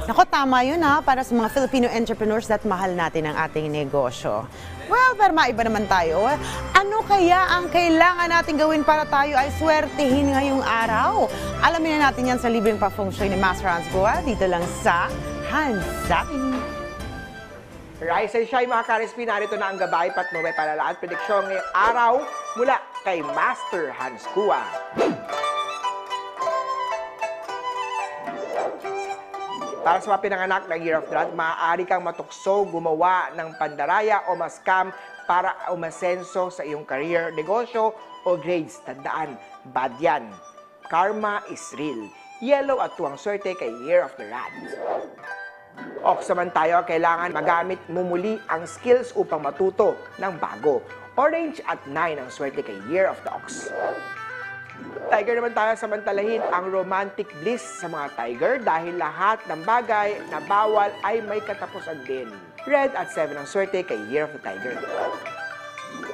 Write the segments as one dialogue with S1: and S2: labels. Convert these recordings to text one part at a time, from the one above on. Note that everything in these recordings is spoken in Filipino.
S1: Nako, tama yun para sa mga Filipino entrepreneurs at mahal natin ang ating negosyo. Well, pero maiba naman tayo. Ano kaya ang kailangan natin gawin para tayo ay swertihin ngayong araw? Alamin na natin yan sa libreng pa-feng shui ni Master Hans Kua dito lang sa Hansabi.
S2: Rise and shine mga ka-RSP, narito na ang gabay patnubay palalaan prediksyon ngayong araw mula kay Master Hans Kua. Para sa mga pinanganak ng Year of the Rat, maaari kang matukso, gumawa ng pandaraya o mascam para umasenso sa iyong career, negosyo o grades. Tandaan, bad yan. Karma is real. Yellow at tuwang swerte kay Year of the Rat. Ox naman tayo, kailangan magamit mo muli ang skills upang matuto ng bago. Orange at 9 ang swerte kay Year of the Ox. Tiger naman tayo, samantalahin ang romantic bliss sa mga tiger dahil lahat ng bagay na bawal ay may katapusan din. Red at 7 ang swerte kay Year of the Tiger.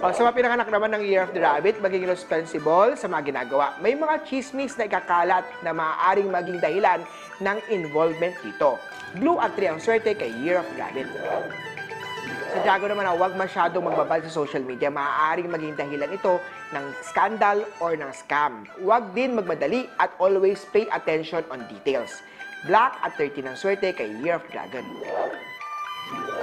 S2: O sa mga pinanganak naman ng Year of the Rabbit, maging responsible sa mga ginagawa. May mga chismis na ikakalat na maaaring maging dahilan ng involvement dito. Blue at 3 ang swerte kay Year of the Rabbit. Sa Drago naman, huwag masyadong magbabal sa social media. Maaaring maging dahilan ito ng scandal or ng scam. Huwag din magmadali at always pay attention on details. Black at 13 ang swerte kay Year of the Dragon.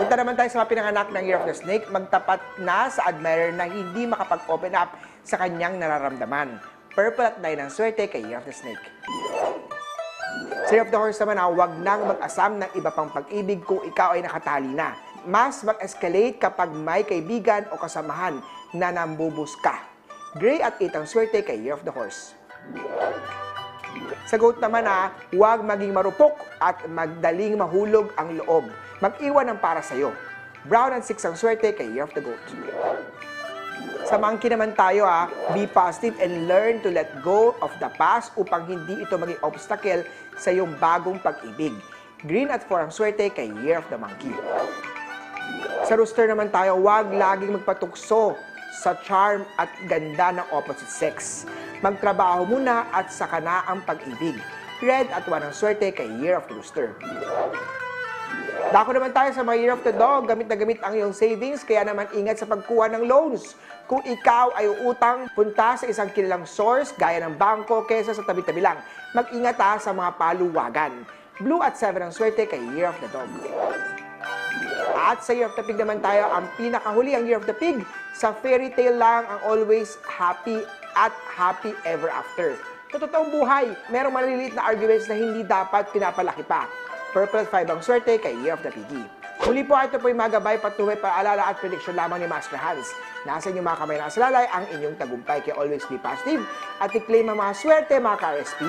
S2: Punta naman tayo sa mga pinanganak ng Year of the Snake. Magtapat na sa admirer na hindi makapag-open up sa kanyang nararamdaman. Purple at 9 ang swerte kay Year of the Snake. Sa Year of the Horse naman, huwag nang mag-asam ng iba pang pag-ibig kung ikaw ay nakatali na. Mas mag-escalate kapag may kaibigan o kasamahan na nambubuska. Gray at 8 ang swerte kay Year of the Horse. Sa Goat naman huwag maging marupok at magdaling mahulog ang loob. Mag-iwan ng para sa'yo. Brown at 6 ang swerte kay Year of the Goat. Sa Monkey naman tayo be positive and learn to let go of the past upang hindi ito maging obstacle sa iyong bagong pag-ibig. Green at 4 ang swerte kay Year of the Monkey. Sa Rooster naman tayo, huwag laging magpatukso sa charm at ganda ng opposite sex. Magtrabaho muna at saka na ang pag-ibig. Red at 1 ang swerte kay Year of the Rooster. Dako naman tayo sa mga Year of the Dog. Gamit na gamit ang iyong savings, kaya naman ingat sa pagkuha ng loans. Kung ikaw ay uutang, punta sa isang kilalang source gaya ng bangko kesa sa tabi-tabi lang. Mag-ingat sa mga paluwagan. Blue at 7 ang swerte kay Year of the Dog. At sa Year of the Pig naman tayo, ang pinakahuli ang Year of the Pig. Sa fairy tale lang ang always happy at happy ever after. Sa totoong buhay, merong maliliit na arguments na hindi dapat pinapalaki pa. Purple at 5 ang swerte kay Year of the Piggy. Muli po, ito po yung mga gabay, patuloy, paalala at prediction lamang ni Master Hans. Nasa inyong mga kamay na asalalay ang inyong tagumpay, kaya always be positive at i-claim ang mga swerte mga ka-RSP.